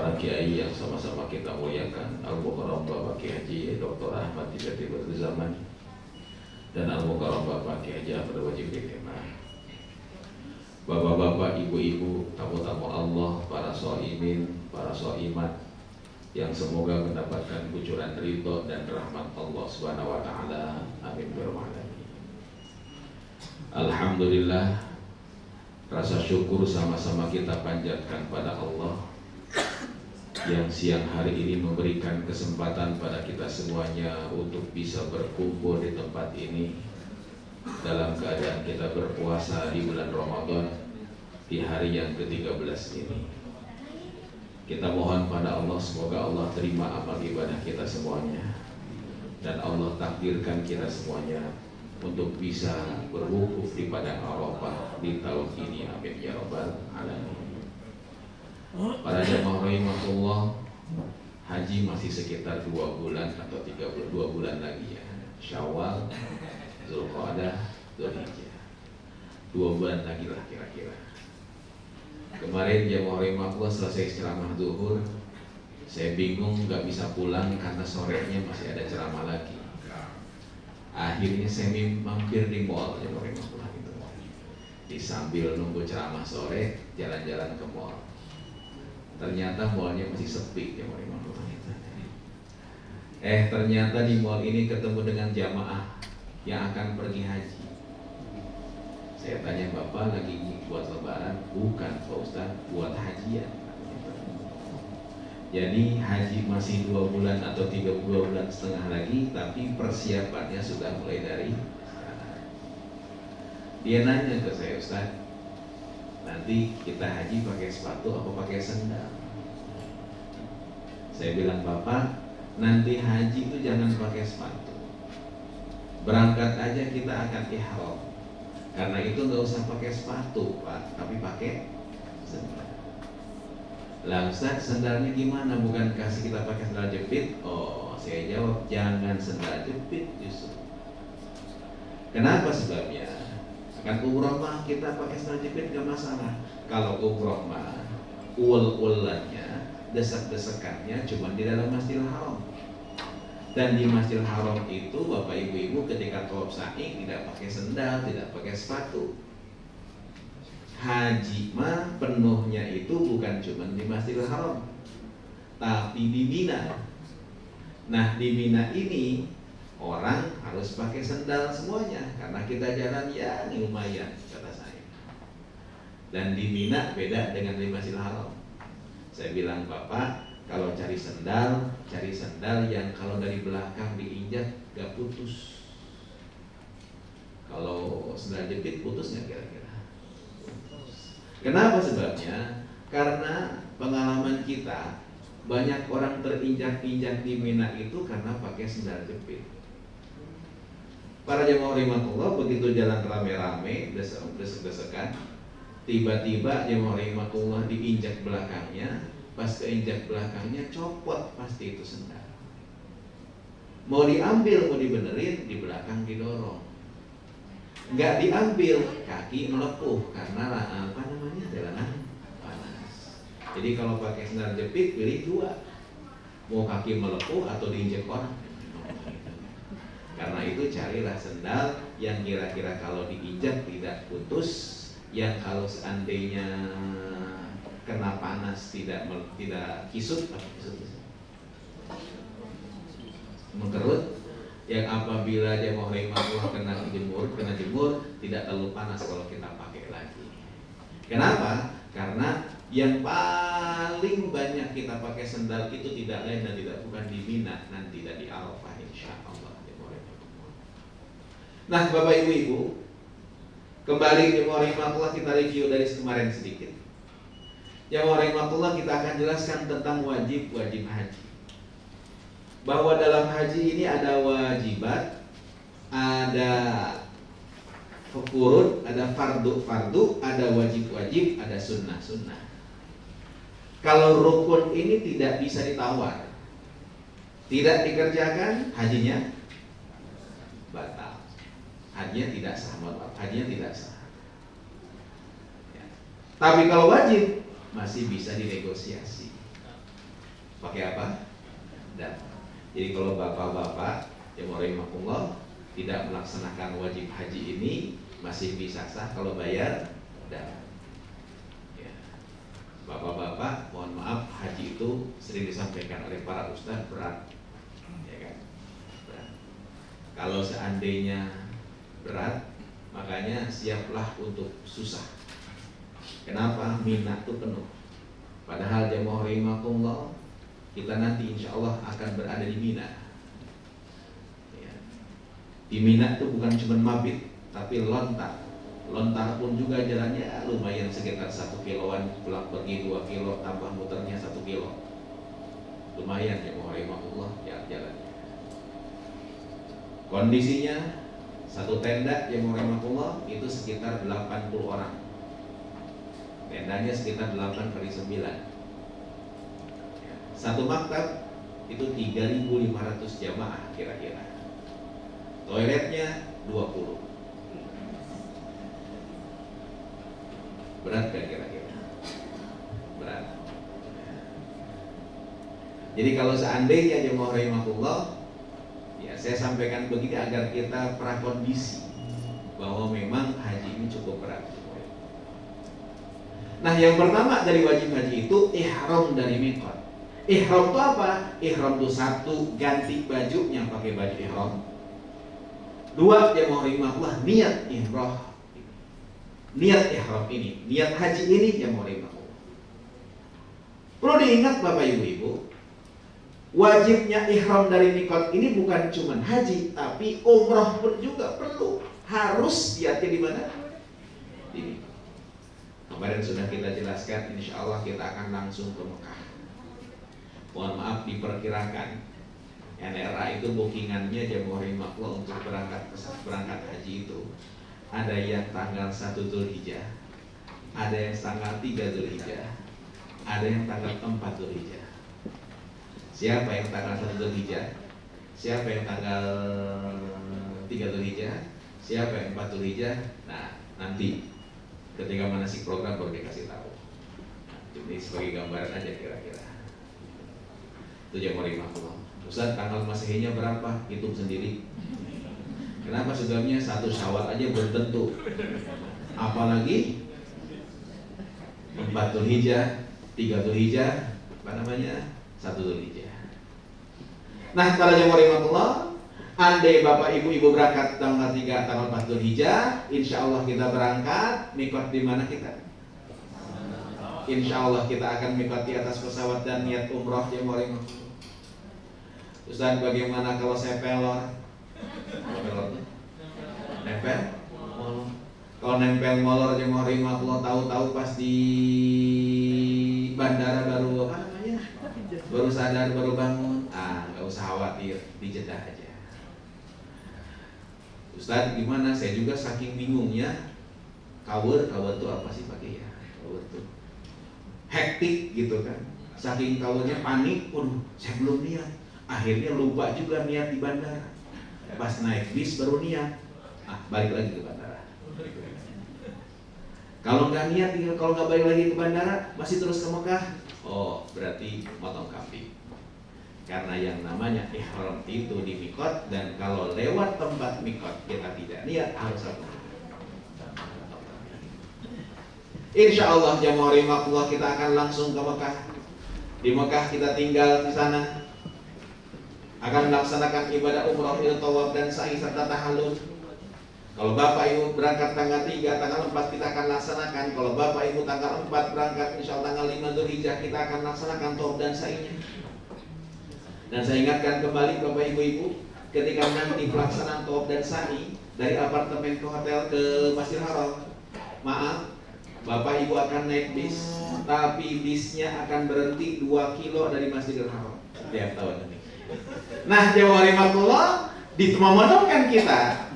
para kiai yang sama-sama kita muliakan, Al-Mukarram Bapak Kiai Haji Dr. Ahmad Tijati Zaman dan Al-Mukarram Bapak Kiai Haji Abdul Wajib Dikemah, bapak-bapak, ibu-ibu, tamu-tamu Allah, para shoimin, para shoimat yang semoga mendapatkan kucuran ridho dan rahmat Allah Subhanahu wa taala. Amin ya rabbal alamin. Alhamdulillah, rasa syukur sama-sama kita panjatkan pada Allah yang siang hari ini memberikan kesempatan pada kita semuanya untuk bisa berkumpul di tempat ini dalam keadaan kita berpuasa di bulan Ramadan di hari yang ke-13 ini. Kita mohon pada Allah semoga Allah terima amal ibadah kita semuanya dan Allah takdirkan kita semuanya untuk bisa berwukuf di padang Arafah di tahun ini. Amin ya rabbal alamin. Para jamaah rahimahullah, haji masih sekitar 2 bulan atau 32 bulan lagi ya. Syawal, Zulqa'dah, Dzulhijjah. 2 bulan lagi lah kira-kira. Kemarin jamaah rahimahullah selesai ceramah zuhur, saya bingung nggak bisa pulang karena sorenya masih ada ceramah lagi. Akhirnya saya mampir di mall jamaah rahimahullah itu. Di sambil nunggu ceramah sore, jalan-jalan ke mall. Ternyata mallnya masih sepi jamaah rahimahullah itu. Ternyata di mall ini ketemu dengan jamaah yang akan pergi haji. Saya tanya, Bapak lagi buat lebaran? Bukan Pak Ustaz, buat hajian. Jadi haji masih 2 bulan atau 3 bulan setengah lagi, tapi persiapannya sudah mulai dari sekarang. Dia nanya ke saya, Ustaz, nanti kita haji pakai sepatu apa pakai sandal? Saya bilang, Bapak, nanti haji itu jangan pakai sepatu. Berangkat aja kita akan ihram. Karena itu nggak usah pakai sepatu, Pak, tapi pakai sandal. Lah Ustaz, sandalnya gimana? Bukan kasih kita pakai sandal jepit? Oh, saya jawab, jangan sandal jepit justru. Kenapa sebabnya? Kan umroh mah kita pakai sandal jepit nggak masalah. Kalau umroh mah ul-ulannya, desak-desakannya cuma di dalam Masjidil Haram. Dan di Masjidil Haram itu Bapak Ibu-ibu ketika tawaf sa'i tidak pakai sendal, tidak pakai sepatu. Haji mah penuhnya itu bukan cuma di Masjidil Haram, tapi di Mina. Nah di Mina ini orang harus pakai sendal semuanya karena kita jalan ya lumayan kata saya. Dan di Mina beda dengan di Masjidil Haram. Saya bilang, Bapak, kalau cari sendal yang kalau dari belakang diinjak gak putus. Kalau sendal jepit putus nggak kira-kira? Kenapa sebabnya? Karena pengalaman kita banyak orang terinjak-injak di Mina itu karena pakai sendal jepit. Para jamaah rahimahullah begitu jalan rame-rame, desek-desekan, tiba-tiba jamaah rahimahullah diinjak belakangnya. Pas keinjak belakangnya copot pasti itu sendal. Mau diambil, mau dibenerin, di belakang didorong. Nggak diambil, kaki melepuh karena apa namanya jalanan panas. Jadi kalau pakai sendal jepit pilih 2, mau kaki melepuh atau diinjak orang. Karena itu carilah sendal yang kira-kira kalau diinjak tidak putus, yang kalau seandainya kena panas tidak kisut, mengkerut, yang apabila jamaah rahimahullah kena jemur tidak terlalu panas kalau kita pakai lagi. Kenapa? Karena yang paling banyak kita pakai sendal itu tidak lain dan tidak bukan di Mina, nanti dan di Arafah insyaallah. Nah Bapak Ibu, kembali jamaah rahimahullah kita review dari kemarin sedikit. Jamaah rahimahullah kita akan jelaskan tentang wajib-wajib haji. Bahwa dalam haji ini ada wajibat, ada furud, ada fardu-fardu, ada wajib-wajib, ada sunnah-sunnah. Kalau rukun ini tidak bisa ditawar, tidak dikerjakan, hajinya batal. Hajinya tidak sah, hajinya tidak sah. Ya. Tapi kalau wajib masih bisa dinegosiasi. pakai apa? Dan jadi kalau bapak-bapak yang rahimakumullah tidak melaksanakan wajib haji ini masih bisa sah kalau bayar dan ya. Bapak-bapak mohon maaf, haji itu sering disampaikan oleh para ustadz berat, ya kan? Berat. Kalau seandainya berat, makanya siaplah untuk susah. Kenapa? Mina itu penuh. Padahal jamaah rahimakumullah, kita nanti insya Allah akan berada di Mina. Ya. Di Mina itu bukan cuma mabit, tapi lontar. Lontar pun juga jalannya lumayan sekitar 1 kiloan, pulang pergi 2 kilo, tambah muternya 1 kilo. Lumayan ya rahimahullah ya jalannya. Kondisinya satu tenda yang rahimahullah itu sekitar 80 orang. Tendanya sekitar 8 kali 9. Satu maktab itu 3.500 jamaah kira-kira. Toiletnya 20. Berat kan kira-kira? Berat. Jadi kalau seandainya jemaah rahimahullah, ya saya sampaikan begini agar kita prakondisi bahwa memang haji ini cukup berat. Nah, yang pertama dari wajib haji itu ihram dari miqat. Ihram itu apa? Ihram itu satu, ganti bajunya pakai baju ihram. Dua, jemaah rahimahullah niat ihram. Niat ihram ini, niat haji ini jemaah rahimahullah. Perlu diingat Bapak Ibu, wajibnya ihram dari miqat ini bukan cuma haji, tapi umrah pun juga perlu. Harus niatnya di mana? Di miqat. Kemarin sudah kita jelaskan, insya Allah kita akan langsung ke Mekah. Mohon maaf diperkirakan NRA itu bookingannya jemaah rahimahullah untuk berangkat haji itu ada yang tanggal 1 Dzulhijjah, ada yang tanggal 3 Dzulhijjah, ada yang tanggal 4 Dzulhijjah. Siapa yang tanggal 1 Dzulhijjah? Siapa yang tanggal 3 Dzulhijjah? Siapa yang 4 Dzulhijjah? Nah, nanti ketika manasik program baru dikasih tahu. Ini sebagai gambaran aja kira-kira. Itu jamaah rahimahullah. Ustaz, tanggal Masehinya berapa? Hitung sendiri. Kenapa? Sebabnya 1 Syawal aja belum tentu. Apalagi 4 Dzulhijjah, 3 Dzulhijjah, 1 Dzulhijjah. Nah, para jamaah rahimahullah, andai Bapak Ibu berangkat tanggal 3, tanggal 4 Dzulhijjah, insya Allah kita berangkat. Miqat di mana kita? Insya Allah kita akan miqat di atas pesawat dan niat umroh jamaah rahimahullah. Ustaz, bagaimana kalau saya pelor? Nempel? Kalau nempel molor jemaah rahimahullah, tahu-tahu pas di bandara baru apa namanya? Baru sadar, baru bangun. Nggak usah khawatir, dijedah aja. Ustaz, gimana? Saya juga saking bingungnya. Kawur itu apa sih pakai ya? Kawur tuh hektik gitu kan. Saking kawurnya panik, saya belum niat. Akhirnya lupa juga niat di bandara. Pas naik bis baru niat. Balik lagi ke bandara. Kalau nggak niat, kalau nggak balik lagi ke bandara, masih terus ke Mekah. Oh, berarti motong kambing. Karena yang namanya ihram itu di miqat, dan kalau lewat tempat miqat kita tidak niat, harus apa? Insya Allah jamaah rahimahullah kita akan langsung ke Mekah. Di Mekah kita tinggal di sana, akan melaksanakan ibadah umrah, tawaf dan sa'i serta tahallul. Kalau Bapak Ibu berangkat tanggal 3, tanggal 4 kita akan laksanakan. Kalau Bapak Ibu tanggal 4 berangkat, insya Allah tanggal 5 Dzulhijjah kita akan laksanakan tawaf dan sa'inya. Dan saya ingatkan kembali Bapak Ibu, ketika nanti pelaksanaan tawaf dan sa'i dari apartemen ke hotel ke Masjidil Haram, maaf, Bapak Ibu akan naik bis, tapi bisnya akan berhenti 2 kilo dari Masjidil Haram setiap tahun ini. Nah, jamaah rahimahullah, ditemamodongkan kita.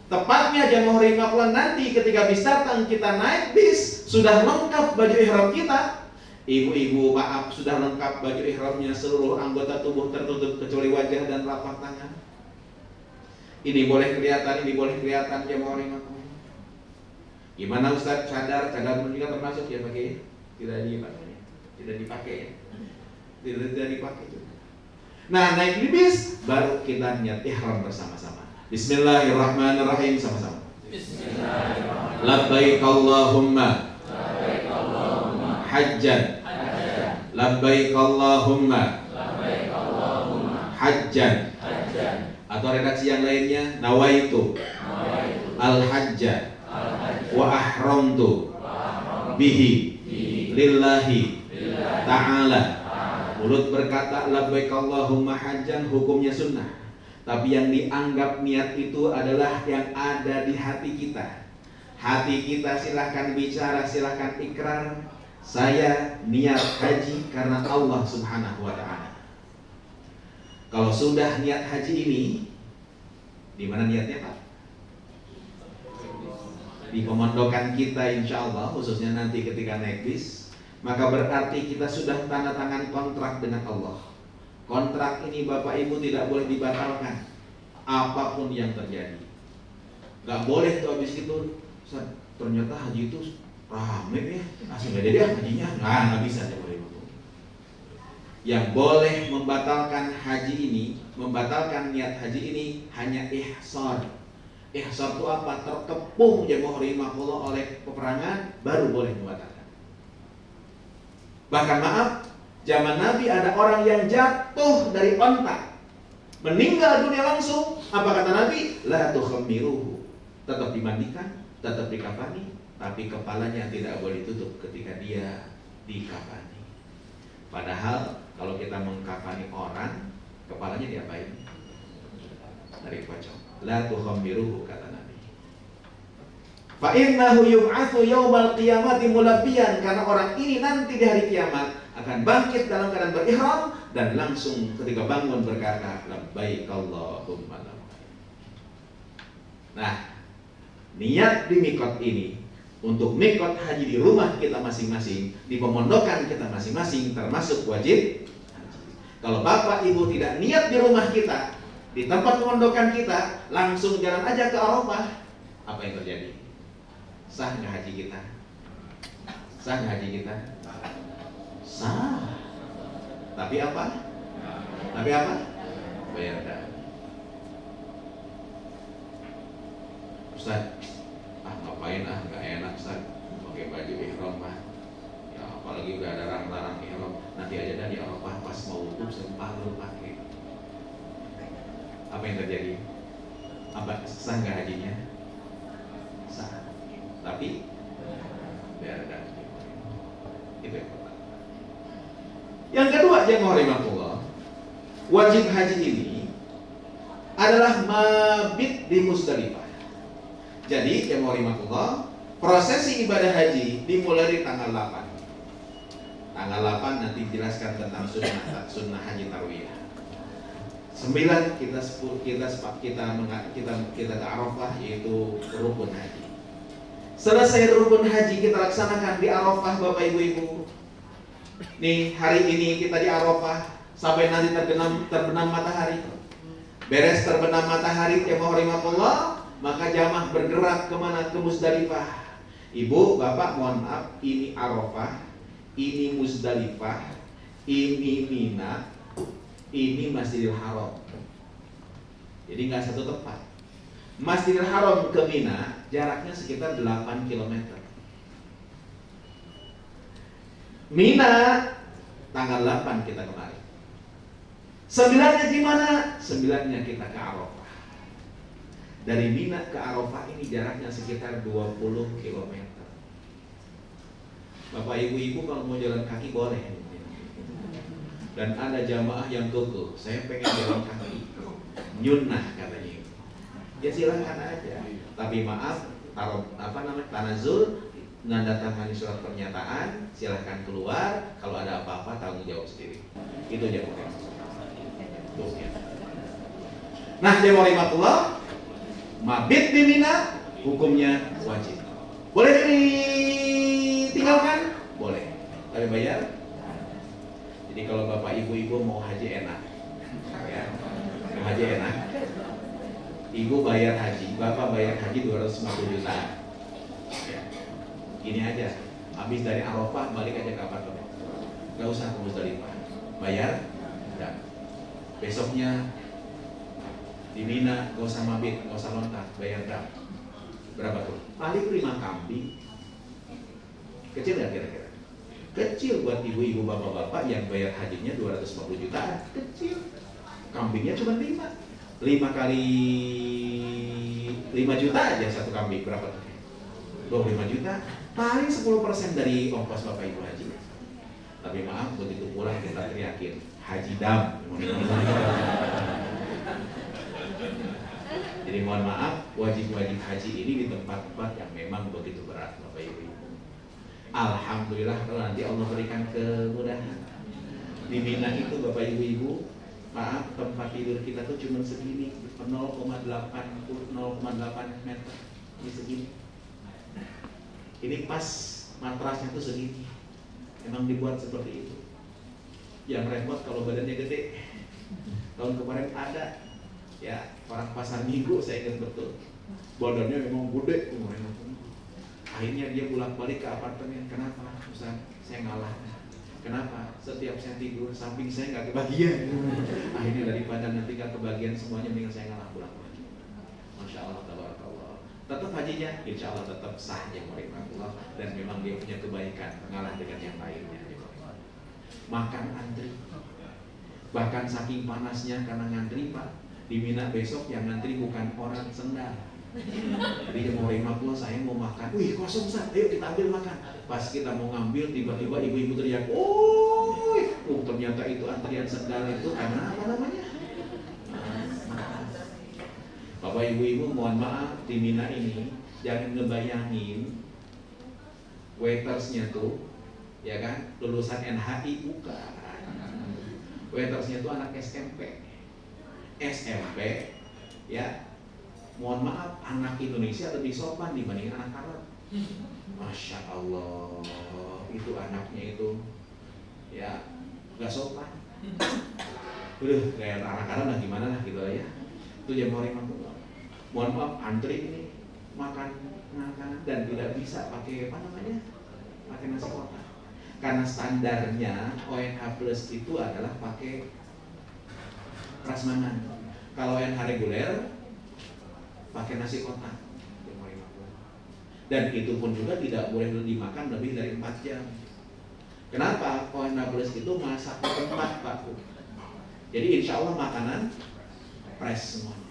Tepatnya jamaah rahimahullah nanti ketika bis datang, kita naik bis, sudah lengkap baju ihram kita. Ibu-ibu maaf, sudah lengkap baju ihramnya, seluruh anggota tubuh tertutup kecuali wajah dan telapak tangan. Ini boleh kelihatan, jamaah rahimahullah. Gimana Ustaz? Cadar pun juga termasuk ya pakai? Tidak dipakai ya. tidak dipakai juga. Nah, naik di bis baru kita niat ihram bersama-sama. Bismillahirrahmanirrahim sama-sama. Bismillahirrahmanirrahim. Labbaik Allahumma hajjan. Labbaik Allahumma hajjan. Atau redaksi yang lainnya, nawaitu al-hajja wa ahramtu bihi lillahi ta'ala. Mulut berkata labbaik Allahumma hajjan, hukumnya sunnah. Tapi yang dianggap niat itu adalah yang ada di hati kita. Hati kita silahkan bicara, silahkan ikrar. Saya niat haji karena Allah Subhanahu wa ta'ala. Kalau sudah niat haji ini, di mana niatnya Pak? Di pemondokan kita insya Allah, khususnya nanti ketika naik bis, maka berarti kita sudah tanda tangan kontrak dengan Allah. Kontrak ini Bapak Ibu tidak boleh dibatalkan, apapun yang terjadi. Gak boleh tuh habis itu, ternyata haji itu rame ya, langsung gak jadi hajinya, nggak bisa ya Bapak Ibu. Yang boleh membatalkan haji ini, membatalkan niat haji ini hanya ihsar. Ihsar itu apa? Terkepung jemaah rahimahullah oleh peperangan, baru boleh membatalkan. Bahkan maaf, zaman Nabi ada orang yang jatuh dari onta, meninggal dunia langsung. Apa kata Nabi? La tukhammiruhu. Tetap dimandikan, tetap dikafani, tapi kepalanya tidak boleh ditutup ketika dia dikafani. Padahal kalau kita mengkafani orang, kepalanya diapain? Dari pocong. La tukhammiruhu kata Nabi. Fa innahu yub'atsu yaumal qiyamati mulabbiyan, karena orang ini nanti di hari kiamat akan bangkit dalam keadaan berihram dan langsung ketika bangun berkata labbaik Allahumma labbaik. Nah, niat di mikot ini untuk mikot haji di rumah kita masing-masing, di pemondokan kita masing-masing termasuk wajib. Kalau Bapak Ibu tidak niat di rumah kita, di tempat pemondokan kita, langsung jalan aja ke Arafah, apa yang terjadi? Sah nggak haji kita? Sah nggak haji kita? Sah. Tapi apa? Tapi apa? Bayar dah. Ustaz, ngapain nggak enak Ustaz pakai baju ihram mah. Ya apalagi udah ada larang-larang ihram, nanti aja dah di Arafah pas mau wudhu sempat lu pakai. Apa yang terjadi? Apa sah nggak hajinya? Sah. Tapi biar ada. Itu yang pertama. Yang kedua, jemaah rahimahullah, wajib haji ini adalah mabit di Musdalifah. Jadi jemaah rahimahullah, prosesi ibadah haji dimulai dari tanggal 8. Tanggal 8 nanti dijelaskan tentang sunnah haji tarwiyah. 9 kita ke Arafah, yaitu rukun haji. Selesai rukun haji kita laksanakan di Arafah Bapak Ibu. Nih hari ini kita di Arafah sampai nanti terbenam matahari. Beres terbenam matahari jemaah rahimahullah, maka jamaah bergerak kemana? Ke Musdalifah. Ibu, Bapak mohon maaf, ini Arafah, ini Musdalifah, ini Mina, ini Masjidil Haram. Jadi nggak satu tempat. Masjidil Haram ke Mina jaraknya sekitar 8 km. Mina tanggal 8 kita kemarin. 9-nya gimana? 9-nya kita ke Arafah. Dari Mina ke Arafah ini jaraknya sekitar 20 km. Bapak ibu-ibu kalau mau jalan kaki boleh. Dan ada jamaah yang kekeh, saya pengen jalan kaki, nyunnah katanya. Ya silahkan aja. Tapi maaf, tanazul, menandatangani surat pernyataan, silahkan keluar. Kalau ada apa-apa tanggung jawab sendiri. Itu jamaah. Nah jamaah rahimahullah, mabit di Mina hukumnya wajib. Boleh ditinggalkan? Boleh. Tapi bayar. Jadi kalau bapak ibu-ibu mau haji enak, ya, mau haji enak, ibu bayar haji, bapak bayar haji 250 juta. Ya. Gini aja, habis dari Arafah balik aja ke apartemen, nggak usah ke Musdalifah. bayar dam. Besoknya di Mina gak usah mabit, gak usah lontar, bayar dam. Berapa tuh? Paling 5 kambing. Kecil gak kira-kira? Kecil buat ibu-ibu bapak-bapak yang bayar hajinya 250 jutaan. Kecil. Kambingnya cuma 5 kali 5 juta aja satu kambing. Berapa tuh? 25 juta. Paling 10% dari ongkos bapak ibu haji. Tapi maaf, begitu pulang kita teriakin haji dam. Jadi mohon maaf, wajib-wajib haji ini di tempat-tempat yang memang begitu berat bapak ibu. Alhamdulillah kalau nanti Allah berikan kemudahan. Di Mina itu bapak ibu-ibu, maaf, tempat tidur kita tuh cuma segini, 0,8 meter. Ini segini. Ini pas matrasnya tuh segini. Emang dibuat seperti itu. Yang repot kalau badannya gede. Tahun kemarin ada ya orang pasar Minggu, saya ingat betul. Badannya memang gede. Akhirnya dia bolak-balik ke apartemen. Kenapa? Ustaz, saya ngalah. Kenapa? Setiap saya tidur, samping saya nggak kebagian. Akhirnya daripada nanti nggak kebagian semuanya, mendingan saya ngalah pulang lagi. Masya Allah, tabarakallah. Tetap hajinya, insya Allah tetap sah yang Allah, dan memang dia punya kebaikan mengalah dengan yang lainnya. Makan antri, bahkan saking panasnya karena ngantri Pak, di Mina besok yang ngantri bukan orang sendal. Jadi dia mau Allah, saya mau makan. Wih kosong Ustaz, ayo kita ambil makan. Pas kita mau ngambil, tiba-tiba ibu-ibu teriak, ternyata itu antrian sendal itu karena apa namanya? Bapak ibu-ibu mohon maaf, di Mina ini jangan ngebayangin waitersnya tuh, ya kan, lulusan NHI, bukan. Waitersnya tuh anak SMP, ya. Mohon maaf, anak Indonesia lebih sopan dibanding anak Arab. Masya Allah, itu anaknya itu, ya, nggak sopan. Udah kayak anak Arab lah, gimana lah gitu ya. Itu jam mohon maaf, antri ini makan makanan dan tidak bisa pakai apa namanya, pakai nasi kotak. Karena standarnya ONH Plus itu adalah pakai prasmanan. Kalau ONH reguler pakai nasi kotak. Dan itu pun juga tidak boleh dimakan lebih dari 4 jam. Kenapa? ONH Plus itu masak di tempat Pak. Jadi insya Allah makanan fresh semuanya.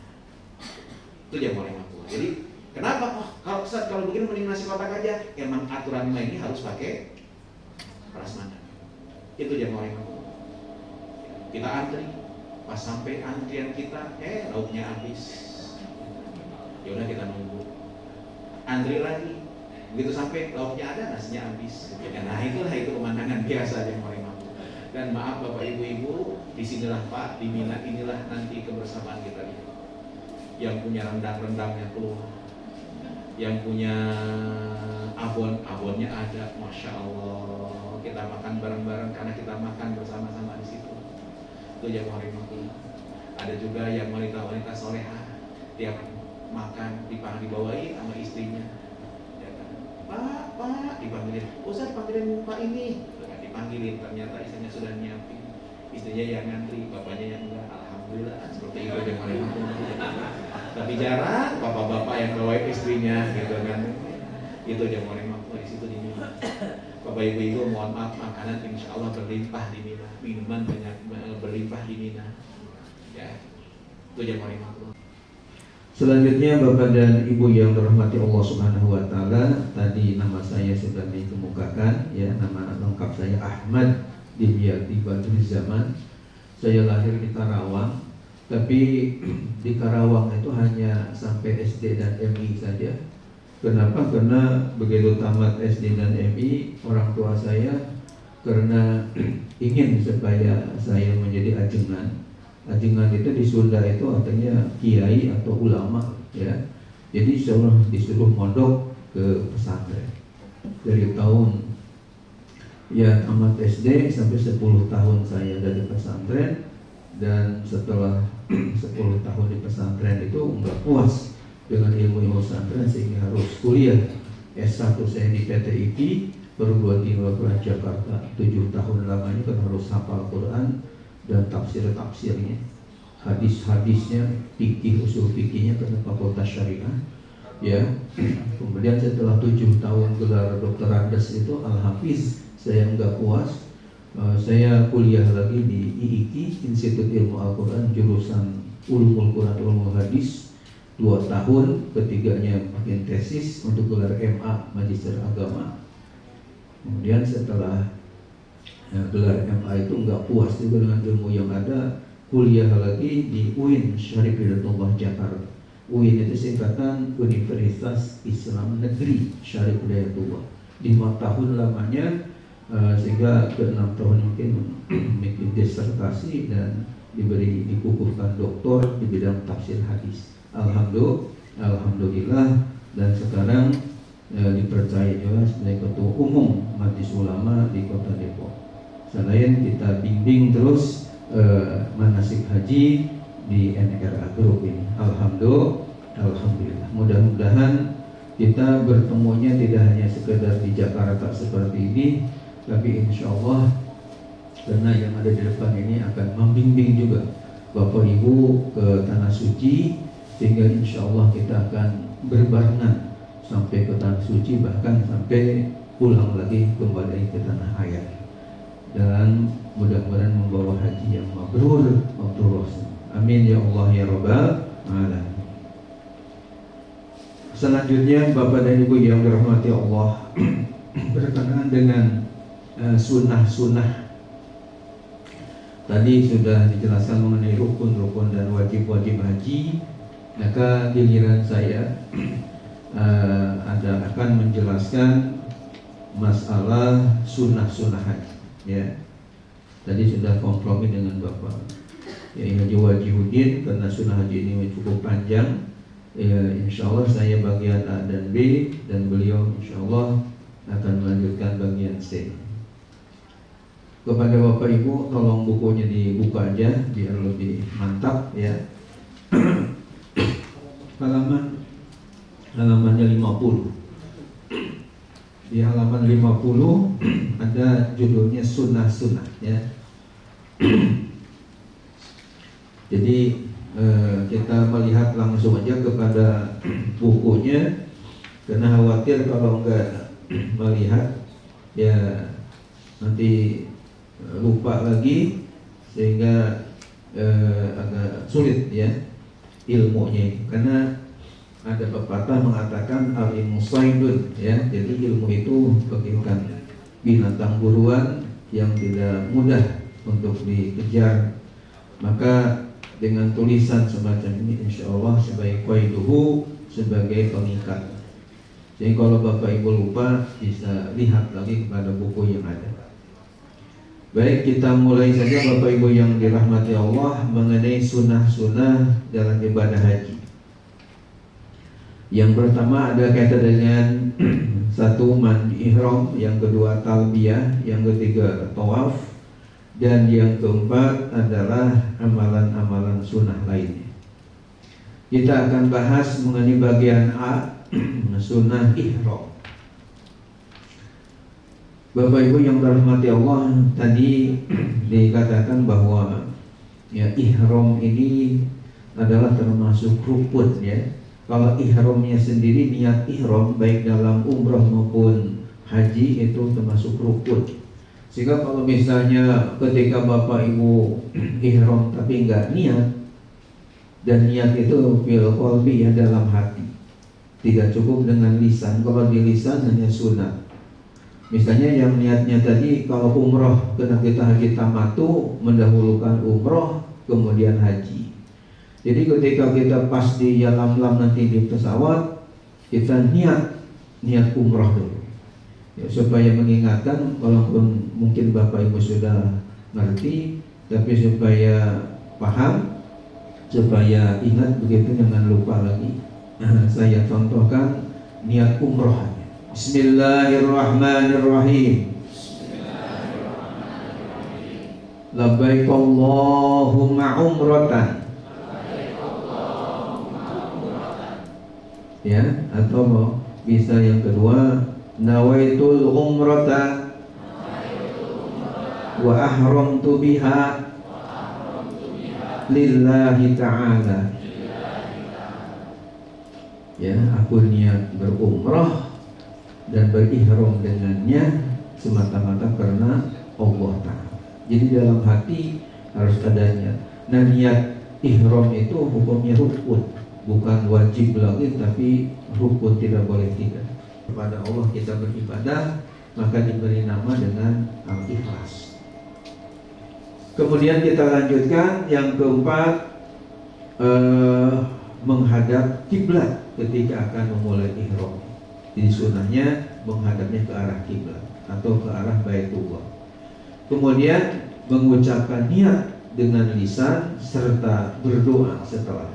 Itu jam 5. Jadi kenapa? Kalau begini mending nasi kotak aja. Emang aturan ini harus pakai prasmanan. Itu jam 5. Kita antri. Pas sampai antrian kita, lauknya habis. Ya udah kita nunggu. Antri lagi. Begitu sampai lauknya ada, nasinya habis. Nah itulah itu pemandangan biasa jam 5. Dan maaf Bapak Ibu, disinilah Pak, di Mina inilah nanti kebersamaan kita. Yang punya rendang-rendangnya keluar, yang punya abon-abonnya ada, Masya Allah. Kita makan bareng-bareng karena kita makan bersama-sama di situ. Itu yang hari-hari. Ada juga yang wanita-wanita solehah, tiap makan dibawain sama istrinya. Ya kan? Pak, dipanggilin. Ustaz panggilin Pak ini. Dipanggilin, ternyata istrinya sudah nyiapin. Istrinya yang ngantri, bapaknya yang enggak. Alhamdulillah, seperti itu yang hari-hari. Tapi jarang bapak-bapak yang bawain istrinya, gitu kan. Itu yang hari-hari di situ di Mina. Bapak ibu-ibu mohon maaf, makanan insya Allah berlimpah di Mina, minuman banyak berlimpah di Mina. Ya, itu yang hari-hari. Selanjutnya Bapak dan Ibu yang dirahmati Allah Subhanahu wa taala, tadi nama saya sudah dikemukakan ya, nama lengkap saya Ahmad Dimyati Badruzaman. Saya lahir di Karawang, tapi di Karawang itu hanya sampai SD dan MI saja. Kenapa? Karena begitu tamat SD dan MI, orang tua saya karena ingin supaya saya menjadi ajengan. Ajengan itu di Sunda itu artinya kiai atau ulama ya. Jadi disuruh mondok ke pesantren. Dari tahun ya tamat SD sampai 10 tahun saya dari pesantren, dan setelah 10 tahun di pesantren itu enggak puas dengan ilmu pesantren sehingga harus kuliah. S1 saya di PT IPI, perguruan tinggi Al-Quran Jakarta. 7 tahun lamanya kan harus hafal Quran dan tafsir-tafsirnya, hadis-hadisnya, fikih, usul fikihnya karena fakultas syariah. Ya, kemudian setelah 7 tahun gelar Dr. Andes itu Al-Hafiz, saya nggak puas, saya kuliah lagi di IIQ, Institut Ilmu Al-Quran, jurusan Ulumul Quran, Ulumul Hadis, 2 tahun, ketiganya bikin tesis untuk gelar MA, Magister Agama. Kemudian setelah gelar MA itu nggak puas juga dengan ilmu yang ada, kuliah lagi di UIN Syarif Hidayatullah Jakarta. UIN itu singkatan Universitas Islam Negeri Syarif Hidayatullah. 5 tahun lamanya, sehingga ke 6 tahun mungkin bikin disertasi dan dikukuhkan doktor di bidang tafsir hadis. Alhamdulillah, dan sekarang dipercaya juga sebagai ketua umum Majelis Ulama di Kota Depok. Selain kita bimbing terus manasik haji di NRA Group ini. Alhamdulillah. Mudah-mudahan kita bertemunya tidak hanya sekedar di Jakarta seperti ini, tapi insya Allah karena yang ada di depan ini akan membimbing juga Bapak Ibu ke Tanah Suci, sehingga insya Allah kita akan berbarengan sampai ke Tanah Suci, bahkan sampai pulang lagi kembali ke tanah air, dan mudah-mudahan membawa haji yang mabrur. Amin ya Allah ya Rabbal Alamin. Selanjutnya Bapak dan Ibu yang dirahmati Allah, berkenaan dengan sunnah-sunnah. Tadi sudah dijelaskan mengenai rukun-rukun dan wajib-wajib haji. Maka giliran saya akan menjelaskan masalah sunnah-sunnah haji. Ya, tadi sudah kompromi dengan Bapak Haji Wajihudin karena sunnah haji ini cukup panjang. Ya, insya Allah saya bagian A dan B, dan beliau insya Allah akan melanjutkan bagian C. Kepada Bapak Ibu, tolong bukunya dibuka aja biar lebih mantap ya. Halamannya 50. Di halaman 50 ada judulnya sunnah-sunnah ya. Jadi kita melihat langsung aja kepada bukunya, karena khawatir kalau enggak melihat ya nanti lupa lagi, sehingga agak sulit ya ilmunya. Karena ada pepatah mengatakan al-ilmu saydun ya, jadi ilmu itu bagaikan binatang buruan yang tidak mudah untuk dikejar. Maka dengan tulisan semacam ini insya Allah sebagai qaiduhu, sebagai pengikat. Jadi kalau Bapak Ibu lupa bisa lihat lagi kepada buku yang ada. Baik, kita mulai saja Bapak Ibu yang dirahmati Allah mengenai sunnah-sunnah dalam ibadah haji. Yang pertama ada kaitan dengan satu mandi ihram, yang kedua talbiyah, yang ketiga tawaf, dan yang keempat adalah amalan-amalan sunnah lainnya. Kita akan bahas mengenai bagian A, sunnah ihram. Bapak Ibu yang dirahmati Allah, tadi dikatakan bahwa ya ihram ini adalah termasuk rukun ya. Kalau ihramnya sendiri, niat ihram baik dalam umrah maupun haji itu termasuk rukun. Sehingga kalau misalnya ketika Bapak Ibu ihram tapi enggak niat, dan niat itu fil qalbi ya, dalam hati, tidak cukup dengan lisan. Kalau di lisan hanya sunat. Misalnya yang niatnya tadi kalau umroh, karena kita haji tamattu, mendahulukan umroh kemudian haji. Jadi ketika kita pas di lam nanti di pesawat, kita niat umroh dulu ya, supaya mengingatkan, walaupun mungkin Bapak Ibu sudah ngerti, tapi supaya paham, supaya ingat begitu, jangan lupa lagi. Saya contohkan niat umroh. Bismillahirrahmanirrahim. Labbaik Allahumma umratan. Ya, atau bisa yang kedua, nawaitul umrata wa ahramtu biha lillahi ta'ala. Ya, aku niat berumrah dan berihram dengannya semata-mata karena Allah Ta'ala. Jadi dalam hati harus adanya. Nah, niat ihram itu hukumnya rukun, bukan wajib lagi, tapi rukun, tidak boleh tidak. Kepada Allah kita beribadah, maka diberi nama dengan al-ikhlas. Kemudian kita lanjutkan yang keempat, menghadap kiblat ketika akan memulai ihram. Jadi sunnahnya menghadapnya ke arah kiblat atau ke arah Baitullah. Kemudian mengucapkan niat dengan lisan serta berdoa setelah.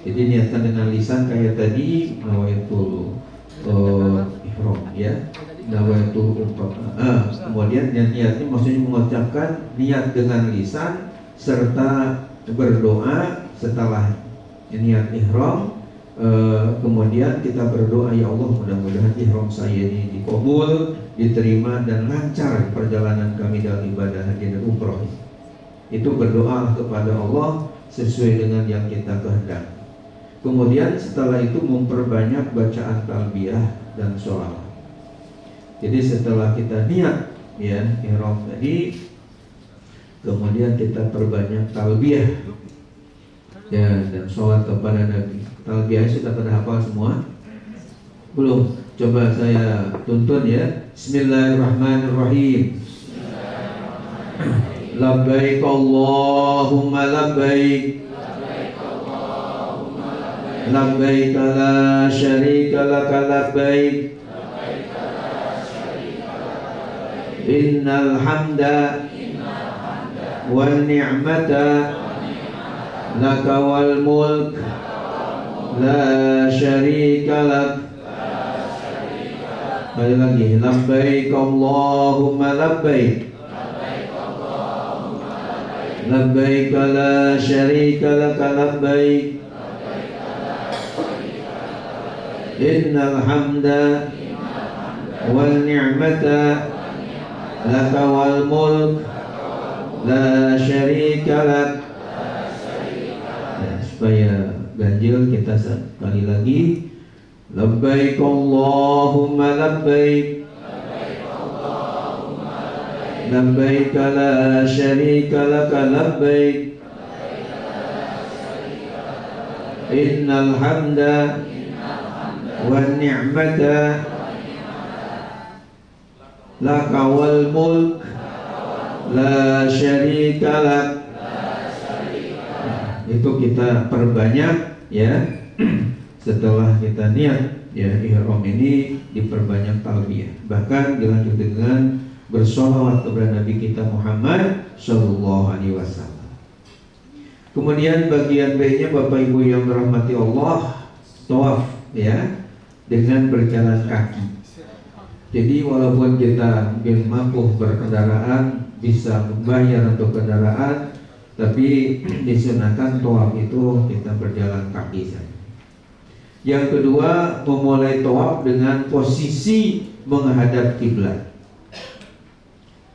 Jadi niatkan dengan lisan kayak tadi, nawaitul ihram ya, nawaitul umrah. Kemudian niatnya maksudnya mengucapkan niat dengan lisan serta berdoa setelah niat ihram. Kemudian kita berdoa, ya Allah, mudah-mudahan ihram saya ini dikabul, diterima dan lancar perjalanan kami dalam ibadah haji dan umroh. Itu berdoa kepada Allah sesuai dengan yang kita kehendaki. Kemudian setelah itu memperbanyak bacaan talbiyah dan sholawat. Jadi setelah kita niat ya ihram tadi, kemudian kita perbanyak talbiyah ya dan sholawat kepada Nabi. Talbiyah sudah pada hafal semua? Belum? Coba saya tuntun ya. Bismillahirrahmanirrahim. Labbaik Allahumma labbaik. Labbaik la syarika laka labbaik. Innal hamda wan ni'mata laka wal mulk la syarika lak. Sekali lagi, labbaik Allahumma labbaik. Labbaik la syarika laka labbaik. Innal hamda wal ni'mata laka wal mulk la syarika lak. Supaya ganjil kita sekali lagi, labbaik Allahumma labbaik. Labbaik la syarika laka labbaik. Innal hamda wan ni'mata laka wal mulk la syarika lak. Itu kita perbanyak ya. Setelah kita niat ya ihram ini diperbanyak talbiyah. Bahkan dilanjut dengan bersolawat kepada Nabi kita Muhammad sallallahu alaihi wasallam. Kemudian bagian B-nya Bapak Ibu yang dirahmati Allah, tawaf ya dengan berjalan kaki. Jadi walaupun kita mungkin mampu berkendaraan, bisa membayar untuk kendaraan, tapi disunahkan tawaf itu kita berjalan kaki saja. Yang kedua, memulai tawaf dengan posisi menghadap kiblat.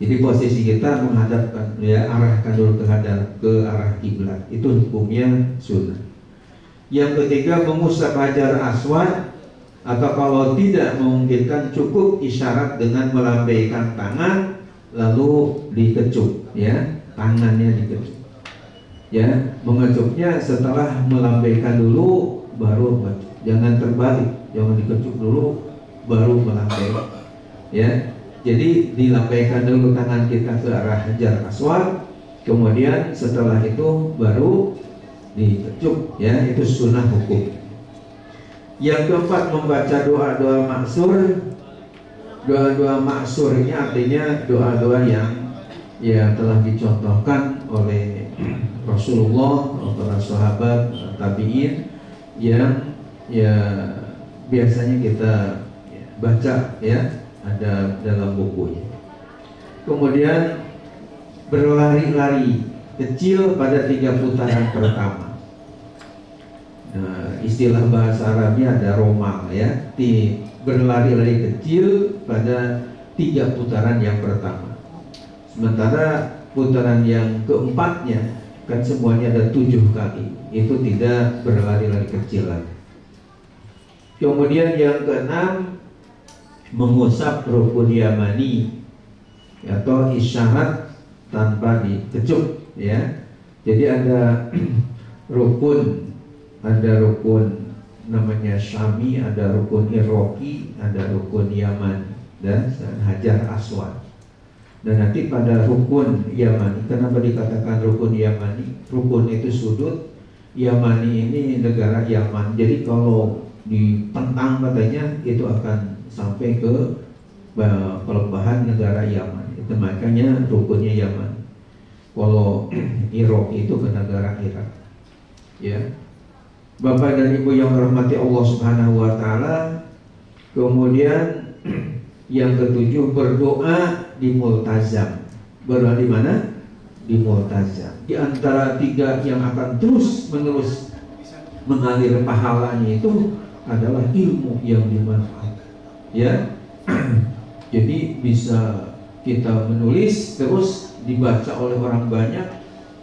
Jadi posisi kita menghadapkan ya, arahkan dulu ke arah kiblat. Itu hukumnya sunnah. Yang ketiga, mengusap hajar aswad, atau kalau tidak memungkinkan cukup isyarat dengan melambaikan tangan lalu dikecup ya, tangannya dikecup. Ya, mengecupnya setelah melambaikan dulu baru mengecup. Jangan terbalik, jangan dikecup dulu baru melambai. Ya, jadi dilambaikan dulu tangan kita ke arah hajar aswad, kemudian setelah itu baru dikecup. Ya, itu sunnah hukum. Yang keempat, membaca doa-doa maksur. Doa-doa maksur ini artinya doa-doa yang ya telah dicontohkan oleh Rasulullah, para sahabat, tabi'in yang ya biasanya kita baca ya, ada dalam bukunya. Kemudian berlari-lari kecil pada 3 putaran pertama. Nah, istilah bahasa Arabnya ada romal ya, berlari-lari kecil pada 3 putaran yang pertama. Sementara putaran yang keempatnya kan semuanya ada 7 kali, itu tidak berlari-lari kecil lagi. Kemudian yang keenam, mengusap rukun yamani atau isyarat tanpa dikecup, ya. Jadi ada rukun namanya Syami, ada rukun Iraqi, ada rukun Yaman dan Hajar Aswad. Dan nanti pada rukun Yamani, kenapa dikatakan rukun Yamani? Rukun itu sudut, Yamani ini negara Yaman. Jadi kalau ditentang katanya itu akan sampai ke pelembahan negara Yaman. Itu makanya rukunnya Yaman. Kalau Irak itu ke negara Irak. Ya. Bapak dan Ibu yang dirahmati Allah Subhanahu wa taala. Kemudian yang ketujuh, berdoa di multazam. Berdoa di mana? Di multazam. Di antara 3 yang akan terus menerus mengalir pahalanya itu adalah ilmu yang dimanfaatkan. Ya. Jadi bisa kita menulis terus dibaca oleh orang banyak,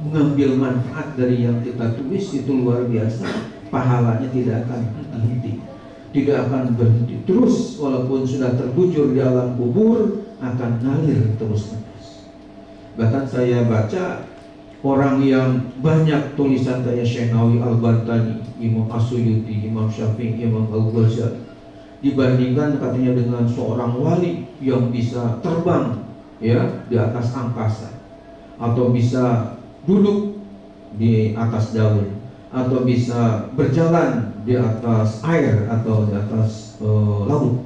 mengambil manfaat dari yang kita tulis, itu luar biasa. Pahalanya tidak akan berhenti, tidak akan berhenti terus, walaupun sudah terbujur di alam kubur akan ngalir terus-menerus. Bahkan saya baca orang yang banyak tulisan kayak Syekh Nawawi Al-Bantani, Imam As-Suyuti, Imam Syafi'i, Imam Al-Ghazali, dibandingkan katanya dengan seorang wali yang bisa terbang ya di atas angkasa, atau bisa duduk di atas daun, atau bisa berjalan di atas air atau di atas laut.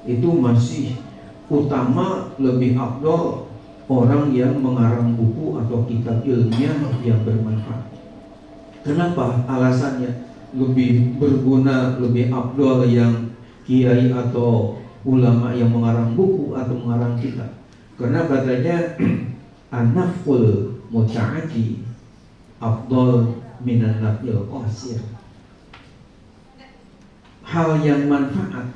Itu masih utama, lebih afdol orang yang mengarang buku atau kitab ilmiah yang bermanfaat. Kenapa? Alasannya lebih berguna, lebih afdol yang kiai atau ulama yang mengarang buku atau mengarang kitab. Karena katanya an-naf'ul muta'addi afdal minan naf'il qasir. Hal yang manfaat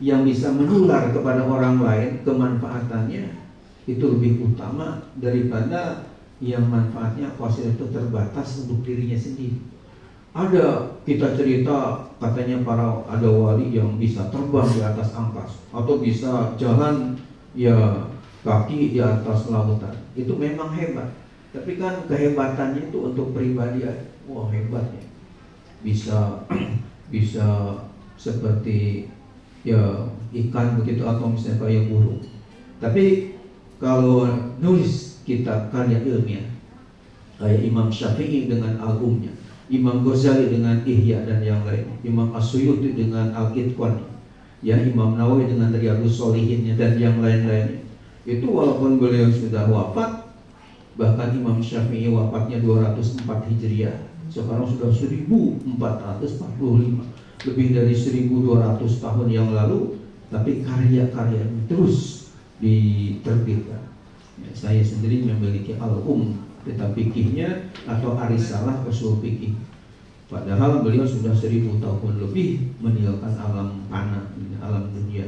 yang bisa menular kepada orang lain, kemanfaatannya itu lebih utama daripada yang manfaatnya qasir, itu terbatas untuk dirinya sendiri. Ada kita cerita katanya ada wali yang bisa terbang di atas angkasa atau bisa jalan ya kaki di atas lautan. Itu memang hebat. Tapi kan kehebatannya itu untuk pribadi, wah hebatnya. Bisa seperti ya ikan begitu, atau misalnya kayak burung. Tapi kalau nulis kitab karya ilmiah kayak Imam Syafi'i dengan Al-Umnya, Imam Ghazali dengan Ihya dan yang lain, Imam As-Suyuti dengan Al-Itqan, ya Imam Nawawi dengan Riyadhus Shalihinnya dan yang lain-lainnya. Itu walaupun beliau sudah wafat, bahkan Imam Syafi'i wafatnya 204 Hijriah, sekarang sudah 1445, lebih dari 1200 tahun yang lalu, tapi karya-karya terus diterbitkan. Ya, saya sendiri memiliki kitab fikihnya atau Arisalah Ushul Fikih. Padahal beliau sudah 1000 tahun lebih meninggalkan alam fana, alam dunia.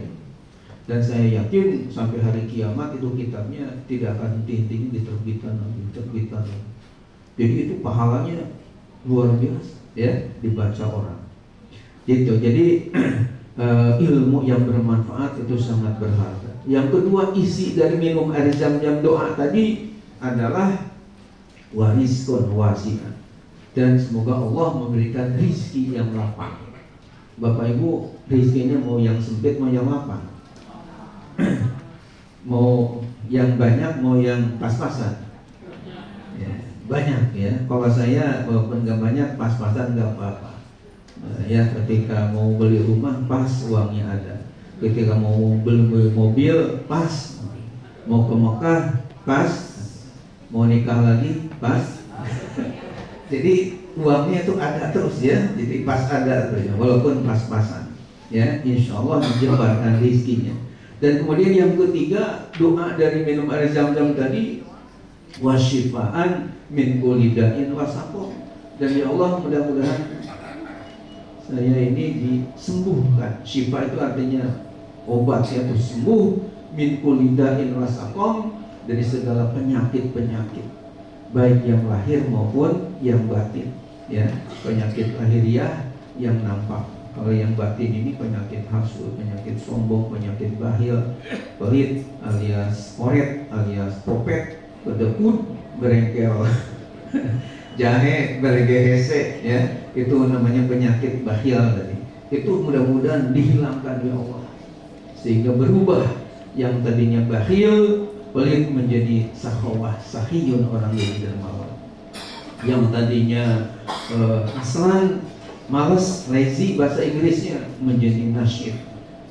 Dan saya yakin sampai hari kiamat itu kitabnya tidak akan henti-hentinya diterbitkan lagi. Jadi itu pahalanya luar biasa ya, dibaca orang. Gitu. Jadi ilmu yang bermanfaat itu sangat berharga. Yang kedua, isi dari minum air zam-zam doa tadi adalah wariskun wasi'an, dan semoga Allah memberikan rizki yang lapang. Bapak Ibu, rizkinya mau yang sempit mau yang lapang, mau yang banyak mau yang pas-pasan ya, banyak ya. Kalau saya walaupun gak banyak, pas-pasan gak apa-apa ya. Ketika mau beli rumah pas uangnya ada, ketika mau beli mobil pas, mau ke Mekah pas, mau nikah lagi pas. Jadi uangnya itu ada terus ya, jadi pas ada terus ya, walaupun pas-pasan ya, insya Allah menjembatkan rizkinya. Dan kemudian yang ketiga, doa dari minum air zam-zam tadi, wasyifaan min kulli da'in wasaqam. Dan ya Allah, mudah-mudahan saya ini disembuhkan. Syifa itu artinya obatnya itu sembuh min kulli da'in wasaqam, dari segala penyakit-penyakit baik yang lahir maupun yang batin, ya. Penyakit lahiriah yang nampak. Kalau yang batin ini penyakit hasud, penyakit sombong, penyakit bahil, pelit alias koret alias popet, bedekut, berengkel, jahe, bergehese, ya. Itu namanya penyakit bahil tadi. Itu mudah-mudahan dihilangkan ya Allah, sehingga berubah yang tadinya bakhil, pelit menjadi sakhawah, sahiyun, orang yang dermawan. Yang tadinya aslan, malas, lazy bahasa Inggrisnya, menjadi nasyid,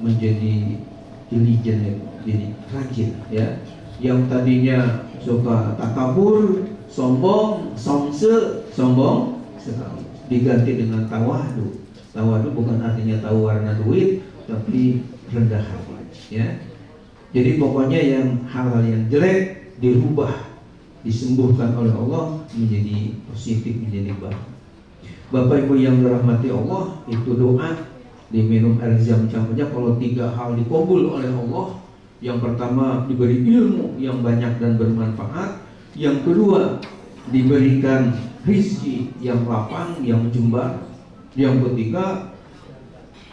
menjadi diligent, jadi rajin, ya. Yang tadinya suka takabur, sombong, sombong sekali, diganti dengan tawadu. Tawadu bukan artinya tahu warna duit, tapi rendah hati, ya. Jadi pokoknya yang hal-hal yang jelek dirubah, disembuhkan oleh Allah menjadi positif, menjadi baik. Bapak Ibu yang dirahmati Allah, itu doa diminum air zam-zam saja kalau 3 hal dikabul oleh Allah. Yang pertama, diberi ilmu yang banyak dan bermanfaat. Yang kedua, diberikan rezeki yang lapang, yang jembar. Yang ketiga,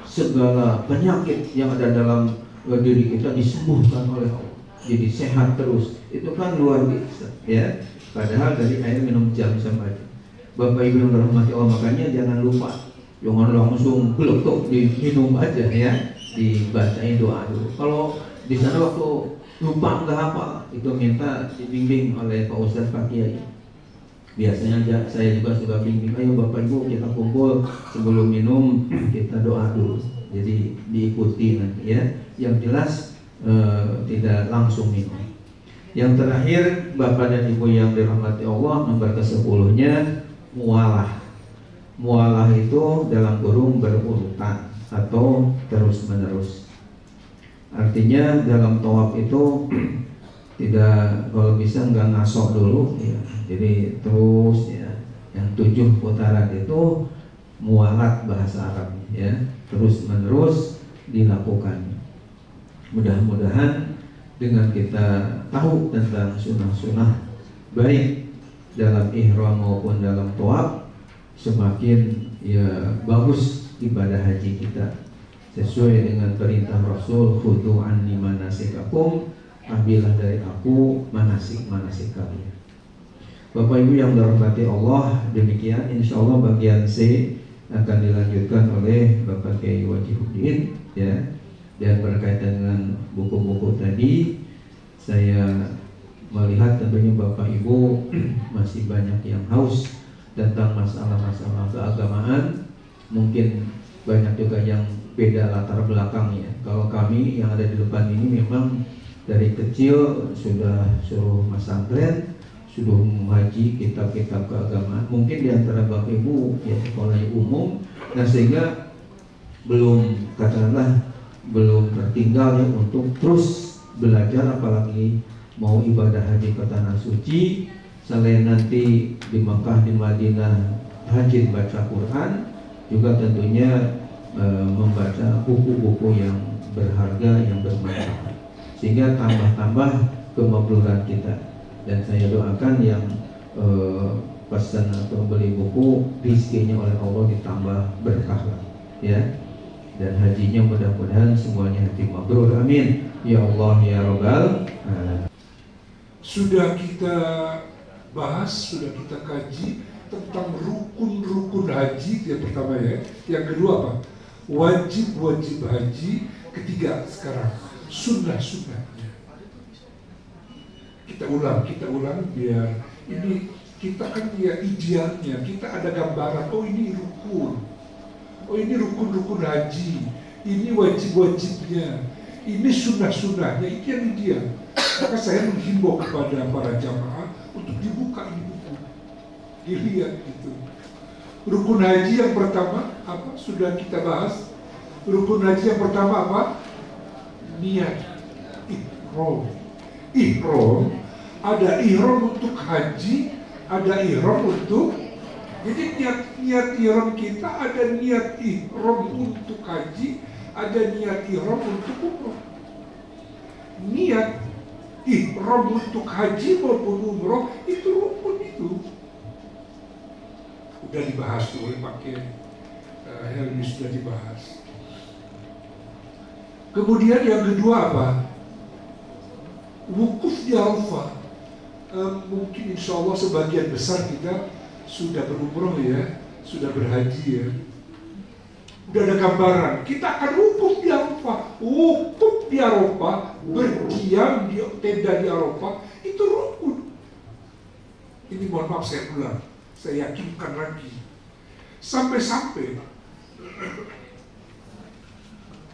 segala penyakit yang ada dalam diri kita disembuhkan oleh Allah, jadi sehat terus. Itu kan luar biasa, ya. Padahal dari air minum zam-zam aja. Bapak Ibu yang dirahmati Allah, makanya jangan lupa, jangan langsung geletuk diminum aja, ya. Dibacain doa dulu. Kalau di sana waktu lupa nggak hafal, itu minta dibimbing oleh Pak Ustadz, Pak Kiai. Biasanya saya juga sudah bimbing, ayo Bapak Ibu kita kumpul, sebelum minum kita doa dulu. Jadi diikuti nanti, ya. Yang jelas tidak langsung minum. Yang terakhir, Bapak dan Ibu yang dirahmati Allah, nomor ke-10-nya mualah. Mualah itu dalam kurung berurutan atau terus menerus. Artinya dalam tawaf itu tidak, kalau bisa nggak ngasok dulu, ya. Jadi terus, ya. Yang 7 putaran itu mualat bahasa Arabnya, ya. Terus menerus dilakukan. Mudah-mudahan dengan kita tahu tentang sunnah-sunnah baik dalam ihram maupun dalam tawaf, semakin ya bagus ibadah haji kita sesuai dengan perintah Rasul, khudhu anni manasikakum, ambillah dari aku manasik kalian. Bapak Ibu yang dirahmati Allah, demikian insyaallah bagian C akan dilanjutkan oleh Bapak Kiai Wajihuddin, ya. Dan berkaitan dengan buku-buku tadi, saya melihat tentunya Bapak Ibu masih banyak yang haus tentang masalah-masalah keagamaan. Mungkin banyak juga yang beda latar belakangnya. Kalau kami yang ada di depan ini memang dari kecil sudah suruh pesantren, sudah mengaji kitab-kitab keagamaan. Mungkin di antara Bapak Ibu ya sekolah umum, nah sehingga belum, katakanlah belum tertinggal ya untuk terus belajar, apalagi mau ibadah haji ke tanah suci. Selain nanti di Makkah, di Madinah rajin baca Quran, juga tentunya membaca buku-buku yang berharga, yang bermanfaat, sehingga tambah-tambah kemakmuran kita. Dan saya doakan yang pesan atau beli buku, rizkinya oleh Allah ditambah berkah, ya. Dan hajinya mudah-mudahan semuanya hati mabrur, amin ya Allah ya Rabbal alamin. Sudah kita bahas, sudah kita kaji tentang rukun-rukun haji yang pertama, ya. Yang kedua apa? Wajib-wajib haji. Ketiga sekarang sunnah-sunnahnya. Kita ulang biar ini kita kan ya idealnya kita ada gambaran. Oh ini rukun. Oh ini rukun-rukun haji, ini wajib-wajibnya, ini sunnah-sunnahnya, itu yang ideal. Maka saya menghimbau kepada para jamaah untuk dibuka ini buku, dilihat gitu. Rukun haji yang pertama apa? Sudah kita bahas. Rukun haji yang pertama apa? Niat, ihram. Ihram, ada ihram untuk haji, ada ihram untuk. Jadi niat ihram kita, ada niat ihram untuk haji, ada niat ihram untuk umroh. Niat ihram untuk haji maupun umroh itu rukun itu. Udah dibahas tuh oleh Pak Kiai Helmi, sudah dibahas. Kemudian yang kedua apa? Wukuf di Arafah. Mungkin insya Allah sebagian besar kita sudah berumroh ya, sudah berhaji ya. Udah ada gambaran, kita akan wukuf di Arafah. Wukuf di Arafah, berdiam di tenda di Arafah, itu rukun. Ini mohon maaf saya ulang, saya yakinkan lagi. Sampai-sampai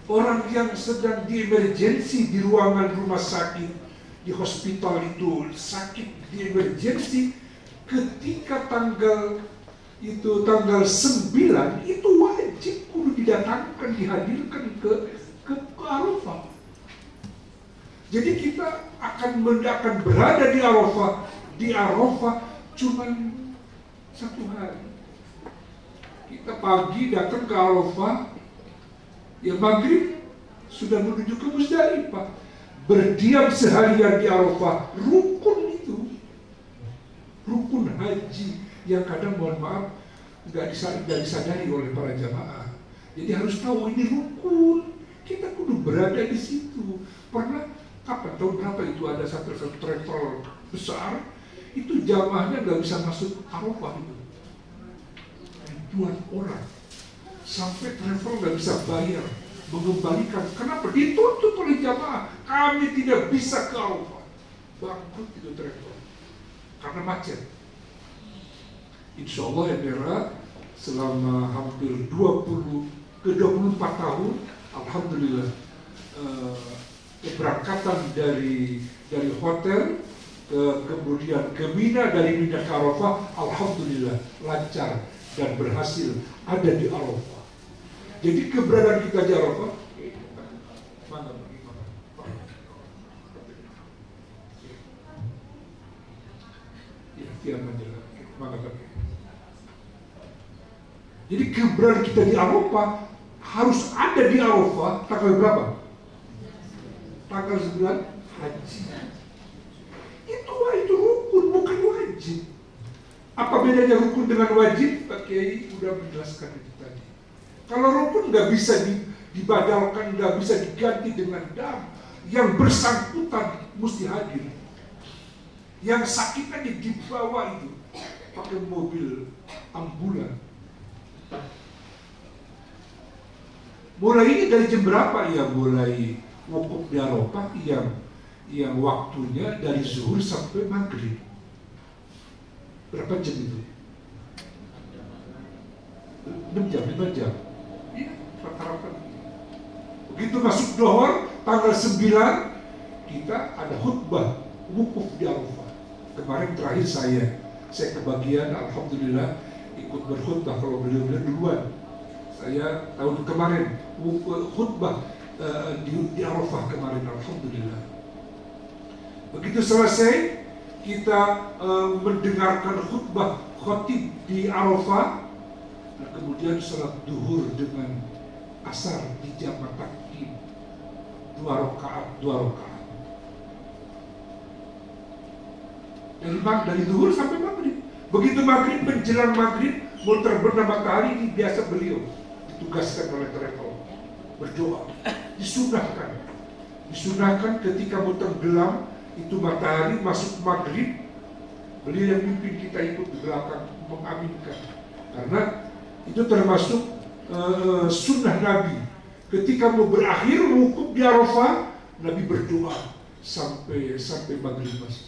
orang yang sedang di emergensi di ruangan rumah sakit, di hospital itu sakit di emergensi, ketika tanggal 9 itu wajib kudu didatangkan, dihadirkan ke Arafah. Jadi kita akan berada di Arafah cuma 1 hari. Kita pagi datang ke Arafah, ya maghrib sudah menuju ke Muzdalifah. Berdiam seharian di Arafah, rukun itu, rukun haji yang kadang mohon maaf nggak disadari oleh para jamaah. Jadi harus tahu ini rukun, kita kudu berada di situ. Pernah kapan, tahun berapa itu ada satu travel besar, itu jamaahnya nggak bisa masuk Arafah itu, ribuan orang, sampai travel nggak bisa bayar, mengembalikan. Kenapa? Dituntut oleh jamaah, kami tidak bisa ke Arafah, bangkrut itu travel karena macet. Insya Allah ya Mera, selama hampir 24 tahun, alhamdulillah, keberangkatan dari hotel kemudian ke Mina, dari Mina ke Arafah, alhamdulillah lancar dan berhasil ada di Arafah. Jadi keberadaan kita di Arafah, jadi keberadaan kita di Arafah harus ada di Arafah tanggal berapa? Tanggal 9 haji. Itu rukun, bukan wajib. Apa bedanya rukun dengan wajib? Pak Kiai sudah menjelaskan itu tadi. Kalau rukun nggak bisa dibadalkan, nggak bisa diganti dengan dam. Yang bersangkutan mesti hadir. Yang sakit aja dibawa itu pakai mobil ambulan. Mulai ini dari jam berapa ya mulai wukuf di Arafah yang waktunya dari zuhur sampai maghrib? Berapa jam itu? 6 jam, 5 jam. Iya, rata-rata. Begitu masuk Dhuhr tanggal 9 kita ada khutbah wukuf di Arafah. Kemarin terakhir saya kebagian, alhamdulillah ikut berkhutbah, kalau beliau duluan. Saya tahun kemarin khutbah di Arafah kemarin, alhamdulillah. Begitu selesai kita mendengarkan khutbah khatib di Arafah, nah, kemudian sholat duhur dengan asar di jamaah takdim 2 rakaat. Dari duhur sampai maghrib. Begitu maghrib, menjelang maghrib mau terbenam matahari, ini biasa beliau ditugaskan oleh travel berdoa, disunahkan ketika mau tenggelam itu matahari masuk maghrib, beliau yang mimpin, kita ikut di belakang mengaminkan, karena itu termasuk sunnah Nabi. Ketika mau berakhir wukuf di Arafah, Nabi berdoa sampai maghrib masuk.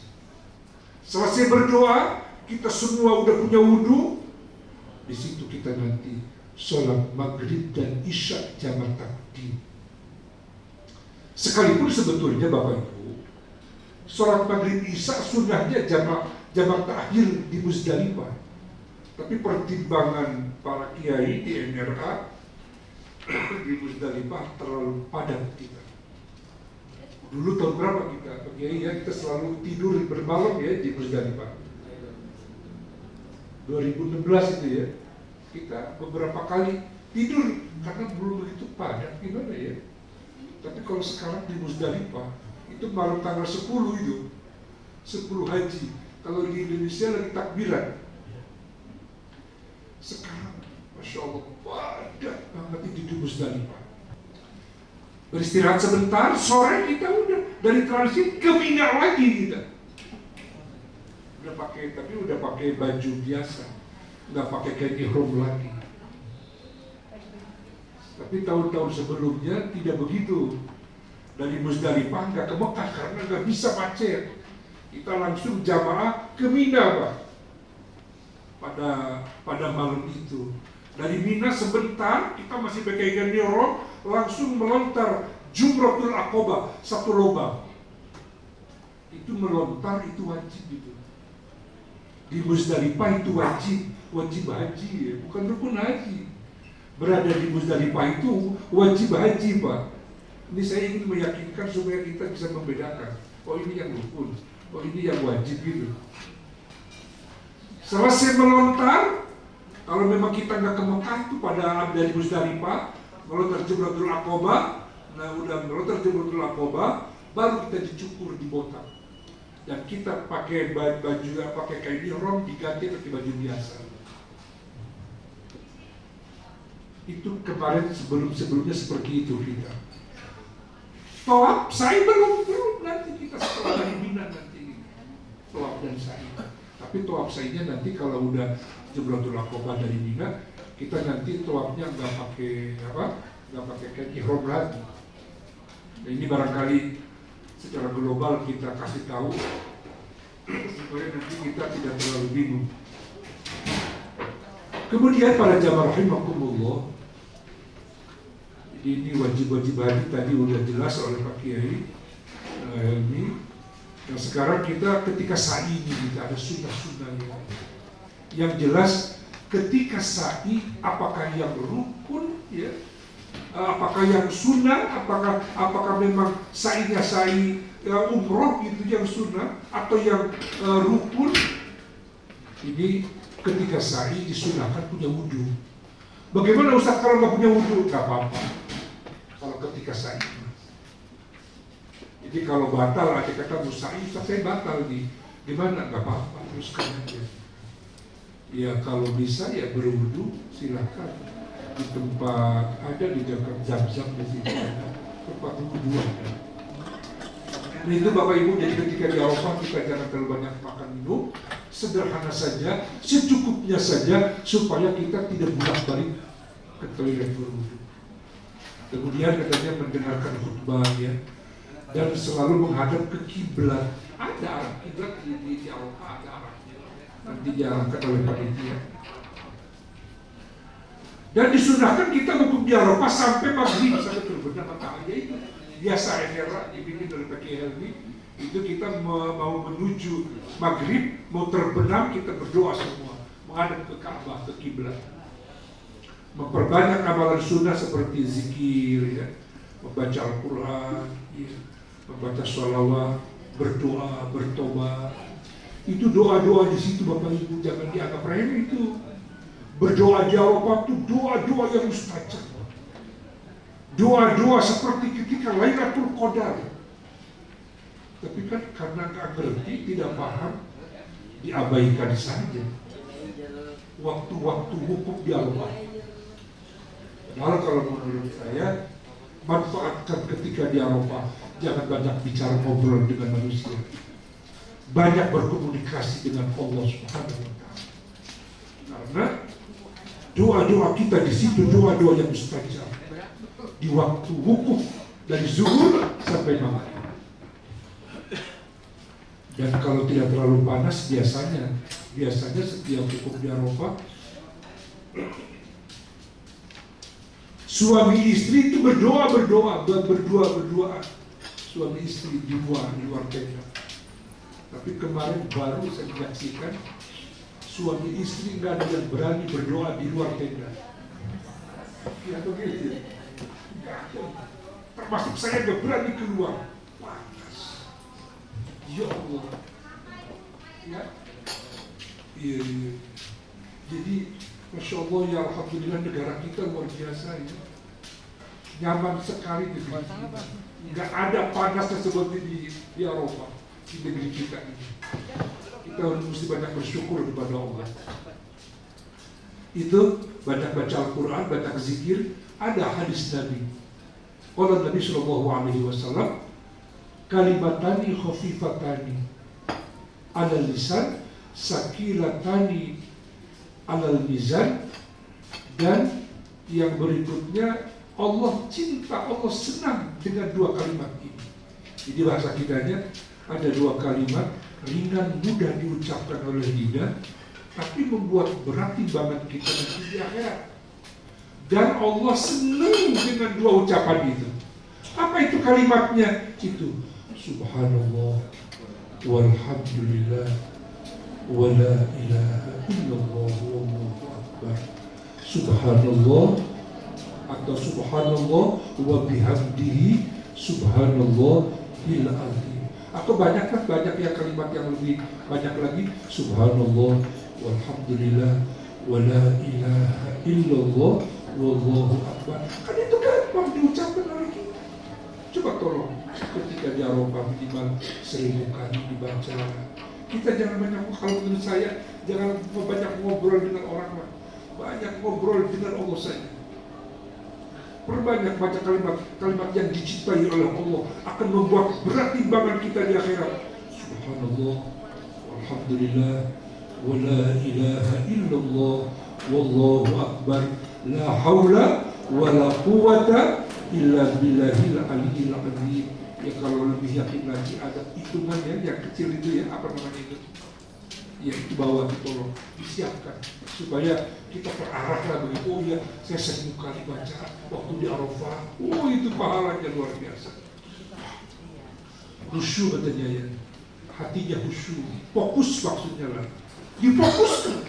Selesai berdoa, kita semua udah punya wudhu. Di situ kita nanti sholat maghrib dan isya jamaah takdim. Sekalipun sebetulnya Bapak Ibu, sholat maghrib isya sunnahnya jamaah takhir di Muzdalifah. Tapi pertimbangan para kiai di MRA di Muzdalifah terlalu padat kita. Dulu tahun berapa kita, Pak Kiai ya, kita selalu tidur bermalam ya di Muzdalifah. 2016 itu ya, kita beberapa kali tidur karena belum begitu padat, gimana ya? Tapi kalau sekarang di Musdalifah itu malam tanggal 10 itu 10 haji. Kalau di Indonesia lagi takbiran. Sekarang Masya Allah padat banget di Musdalifah. Beristirahat sebentar, sore kita udah dari transit ke Mina lagi kita. Tapi udah pakai baju biasa, nggak pakai kain ihram lagi. Tapi tahun-tahun sebelumnya tidak begitu. Dari Musdalifah nggak ke Mekah karena nggak bisa macet. Kita langsung jamaah ke Mina, Pak. Pada malam itu. Dari Mina sebentar kita masih pakai kain ihram, langsung melontar Jumratul Aqabah, satu lubang. Itu melontar itu wajib gitu. Di Musdalifah itu wajib haji ya, bukan rukun haji. Berada di Musdalifah itu wajib haji, Pak. Ini saya ingin meyakinkan supaya kita bisa membedakan. Oh ini yang rukun, oh ini yang wajib gitu. Selesai melontar, kalau memang kita nggak ke Mekah itu pada dari Musdalifah, melontar Jumratul Aqabah, nah udah melontar Jumratul Aqabah, baru kita dicukur di botak. Dan kita pakai baju, pakai kain ihram, diganti pakai baju biasa. Itu kemarin sebelumnya seperti itu kita. Tawaf, sa'i belum nanti kita setelah dari Mina nanti tawaf dan sa'i. Tapi tawaf sa'inya nanti kalau udah Jumratul Aqabah dari Mina, kita nanti tawafnya nggak pakai kain ihram lagi. Nah, ini barangkali secara global kita kasih tahu supaya nanti kita tidak terlalu bingung. Kemudian para jamaah rahimakumullah, ini wajib-wajib haji tadi udah jelas oleh Pak Kiai Helmi. Nah sekarang kita ketika sa'i ini kita ada sunnah-sunnahnya. Yang jelas ketika sa'i apakah yang rukun ya? Apakah yang sunnah, apakah memang sa'inya sa'i umroh itu yang sunnah atau yang rukun? Ini ketika sa'i disunahkan punya wudu. Bagaimana Ustaz kalau nggak punya wudu? Nggak apa-apa. Kalau ketika sa'i. Jadi kalau batal, ada kata sa'i, Ustaz saya batal nih. Gimana? Nggak apa-apa, teruskan aja. Ya kalau bisa ya berwudu silakan. Di tempat ada di dekat Zam-Zam di situ ada tempat wudhu. Nah itu Bapak Ibu, jadi ketika di Arafah kita jangan terlalu banyak makan minum, sederhana saja, secukupnya saja supaya kita tidak bolak-balik ke toilet berwudhu. Kemudian katanya mendengarkan khutbah ya, dan selalu menghadap ke kiblat. Ada arah kiblat di Arafah, ada arahnya. Nanti diarahkan oleh panitia. Dan disunahkan kita wukuf di Arafah sampai maghrib, sampai terbenam matahari. Itu biasa era dibimbing oleh Pak Kiai Helmi. Itu kita mau menuju maghrib, mau terbenam kita berdoa semua, menghadap ke Ka'bah, ke kiblat. Memperbanyak amalan sunnah seperti zikir, ya, membaca Al-Quran, ya, membaca sholawat, berdoa, bertobat. Itu doa-doa di situ Bapak Ibu jangan dianggap remeh itu. Berdoa di Arafah itu doa-doa yang mustajab. Doa-doa seperti ketika Lailatul Qadar. Tapi kan karena nggak ngerti, tidak paham, diabaikan saja. Waktu-waktu wukuf di Arafah. Padahal kalau menurut saya, manfaatkan ketika di Arafah. Jangan banyak bicara ngobrol dengan manusia. Banyak berkomunikasi dengan Allah Subhanahu wa Ta'ala. Karena doa-doa kita di situ doa-doa yang mustajab di waktu wukuf dari zuhur sampai maghrib. Dan kalau tidak terlalu panas biasanya setiap wukuf di Arafah suami istri itu berdoa suami istri di luar tenda. Tapi kemarin baru saya menyaksikan suami istri nggak ada yang berani berdoa di luar tenda. Ya begitu. Termasuk saya nggak berani keluar. Panas. Ya Allah. Ya. Iya. Jadi Masya Allah ya, alhamdulillah negara kita luar biasa ya. Nyaman sekali di negeri kita. Nggak ada panasnya seperti di Eropa, di negeri kita ini. Kita mesti banyak bersyukur kepada Allah. Itu banyak baca Al-Quran, banyak zikir. Ada hadis Nabi. Qala Nabi sallallahu alaihi wasallam, kalimatani khafifatani ala lisan, sakilatani alal mizan. Dan yang berikutnya, Allah cinta, Allah senang dengan dua kalimat ini. Jadi bahasa kitanya ada dua kalimat ringan mudah diucapkan oleh lidah, tapi membuat berat timbangan kita nanti di akhirat. Dan Allah senang dengan dua ucapan itu. Apa itu kalimatnya? Itu Subhanallah walhamdulillah wa la ilaha illallah wallahu akbar. Subhanallah atau Subhanallah wa bihamdihi subhanallahil azim. Atau banyak ya kalimat yang lebih banyak lagi, Subhanallah walhamdulillah wa la ilaha illallah wallahu akbar. Kan itu gampang diucapkan oleh kita. Coba tolong ketika di Eropa minimal 1000 kali dibaca. Kita jangan banyak, kalau menurut saya jangan banyak ngobrol dengan orang lain, banyak ngobrol dengan Allah saja. Perbanyak baca kalimat yang dicintai oleh Allah, akan membuat berat timbangan kita di akhirat. Subhanallah walhamdulillah wa la ilaha illallah wallahu akbar, la haula wa la quwata illa billahil aliyil azim. Ya kalau lebih yakin lagi ada hitungannya yang kecil itu ya, apa namanya itu? Ya itu bawah, tolong disiapkan supaya kita terarahlah begitu. Oh ya, saya 1000 kali baca waktu di Arafah. Oh itu pahalanya luar biasa. Khusyuk katanya ya, hatinya khusyuk, fokus maksudnya lah, difokuskan.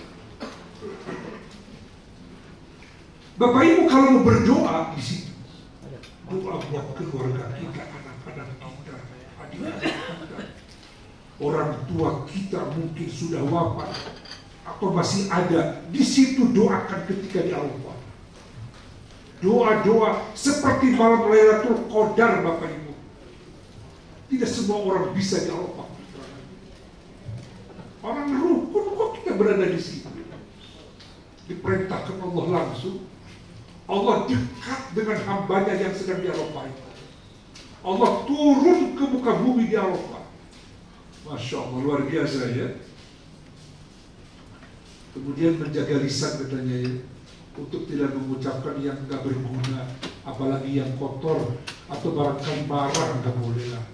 Bapak Ibu kalau mau berdoa di situ, doa buat keluarga kita, anak-anak kita, adik-adik kita, orang tua kita mungkin sudah wafat atau masih ada, di situ doakan ketika di Arafah. Doa-doa seperti malam Lailatul Qadar, Bapak Ibu. Tidak semua orang bisa di Arafah. Orang rukun kok kita berada di situ. Diperintahkan Allah langsung. Allah dekat dengan hambanya yang sedang di Arafah itu. Allah turun ke muka bumi di Arafah. Masya Allah, luar biasa ya. Kemudian menjaga lisan katanya ya, untuk tidak mengucapkan yang nggak berguna, apalagi yang kotor atau barangkali marah, nggak boleh lah.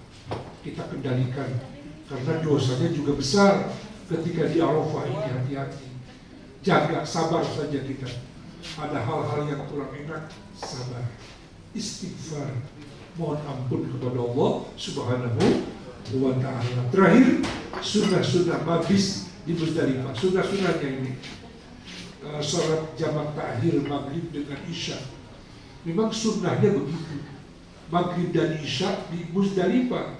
Kita kendalikan karena dosanya juga besar ketika di Arafah ini. Hati-hati, jaga, sabar saja kita. Ada hal-hal yang kurang enak, sabar, istighfar, mohon ampun kepada Allah Subhanahu wa ta'ala. Terakhir, sunnah-sunnah mabis di Muzdalifah. Sunnah-sunnahnya ini sholat jamak takhir maghrib dengan isya. Memang sunnahnya begitu, maghrib dan isya di Muzdalifah.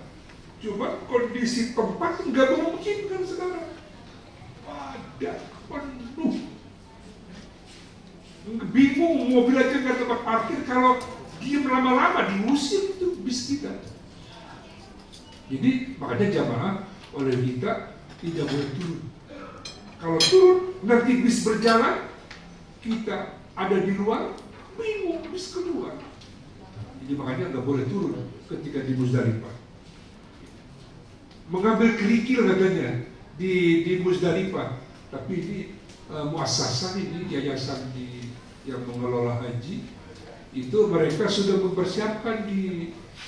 Cuma kondisi tempat nggak memungkinkan sekarang. Padat, penuh, bingung, mobil aja nggak tempat parkir. Kalau diem lama-lama diusir itu bis kita. Jadi makanya jamaah oleh kita tidak boleh turun. Kalau turun nanti bis berjalan, kita ada di luar, bingung bis keluar. Jadi makanya nggak boleh turun ketika di Muzdalifah. Mengambil kerikil katanya di Muzdalifah, tapi ini muassasah ini yayasan yang mengelola haji itu mereka sudah mempersiapkan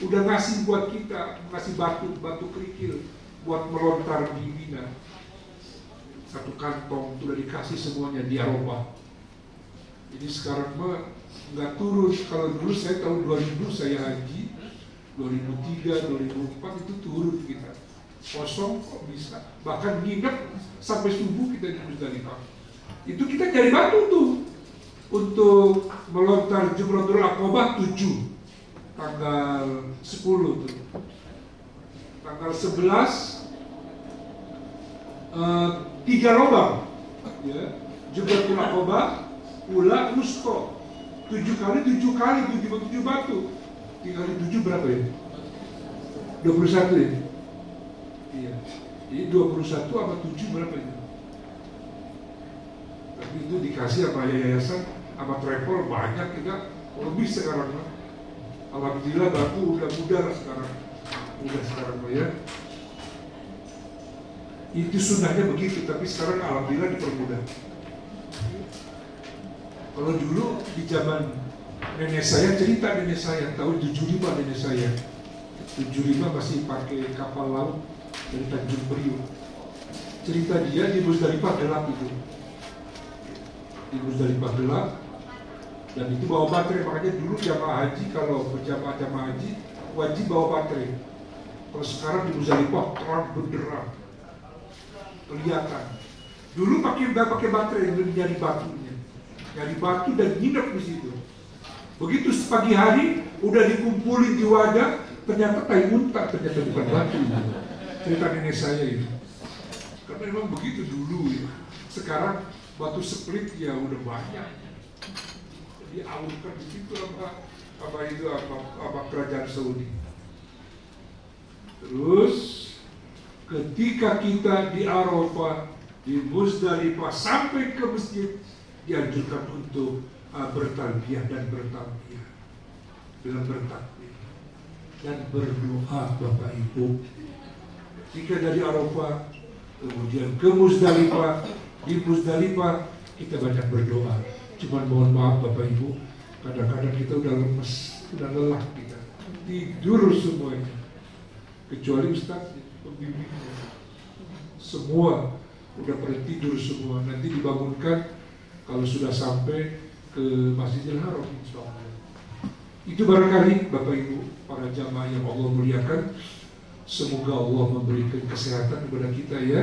udah ngasih buat kita, ngasih batu kerikil buat melontar di Mina. Satu kantong sudah dikasih semuanya di Arafah. Jadi sekarang mah nggak turun. Kalau dulu saya tahun 2000 saya haji, 2003, 2004 itu turun kita. Kosong kok bisa. Bahkan nginep sampai subuh kita di Muzdalifah. Itu kita cari batu tuh untuk melontar Jamratul Aqabah 7, tanggal 10 tuh. Tanggal 11 3 lubang ya, Jamratul Aqabah ula, wusto. 7 kali 7 batu. 3 kali 7 berapa ya? 21 ya? Iya. Jadi 21 sama 7 berapa itu? Tapi itu dikasih sama yayasan, sama travel banyak kita lebih sekarang. Alhamdulillah batu udah mudah sekarang. Udah sekarang ya. Itu sunnahnya begitu, tapi sekarang alhamdulillah dipermudah. Kalau dulu di zaman nenek saya, cerita nenek saya tahun 75, nenek saya 75 masih pakai kapal laut dari Tanjung Priok. Cerita dia di Musdalifah gelap itu, di Musdalifah gelap, dan itu bawa baterai. Makanya dulu jamaah haji, kalau berjamaah haji wajib bawa baterai. Kalau sekarang di Musdalifah terang benderang kelihatan. Dulu nggak pakai baterai, nyari batunya, nyari batu dan nginep di situ. Begitu pagi hari udah dikumpulin di wadah, ternyata tai unta, ternyata bukan batu. Cerita nenek saya itu. Karena memang begitu dulu ya. Sekarang batu split ya udah banyak. Dialurkan di situ apa kerajaan Saudi. Terus ketika kita di Arafah, di Musdalifah sampai ke masjid, dianjurkan untuk bertalbiyah dan bertalbiyah, bilang bertakbir dan berdoa Bapak Ibu. Jika dari Arafah kemudian ke Musdalifah, di Musdalifah kita banyak berdoa. Cuman mohon maaf Bapak Ibu, kadang-kadang kita udah lemes, udah lelah, kita tidur semuanya, kecuali Ustaz pembimbingnya. Semua udah pada tidur semua. Nanti dibangunkan kalau sudah sampai ke Masjidil Haram, insya Allah. Itu barangkali Bapak Ibu para jamaah yang Allah muliakan, semoga Allah memberikan kesehatan kepada kita ya,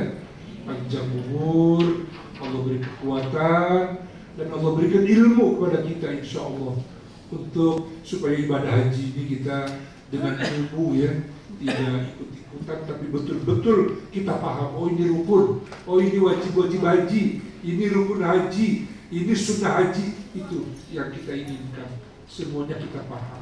panjang umur, Allah beri kekuatan, dan Allah berikan ilmu kepada kita insya Allah, untuk supaya ibadah haji ini kita dengan ilmu ya, tidak ikut-ikutan, tapi betul-betul kita paham. Oh ini rukun, oh ini wajib-wajib haji, ini rukun haji, ini sunnah haji. Itu yang kita inginkan, semuanya kita paham.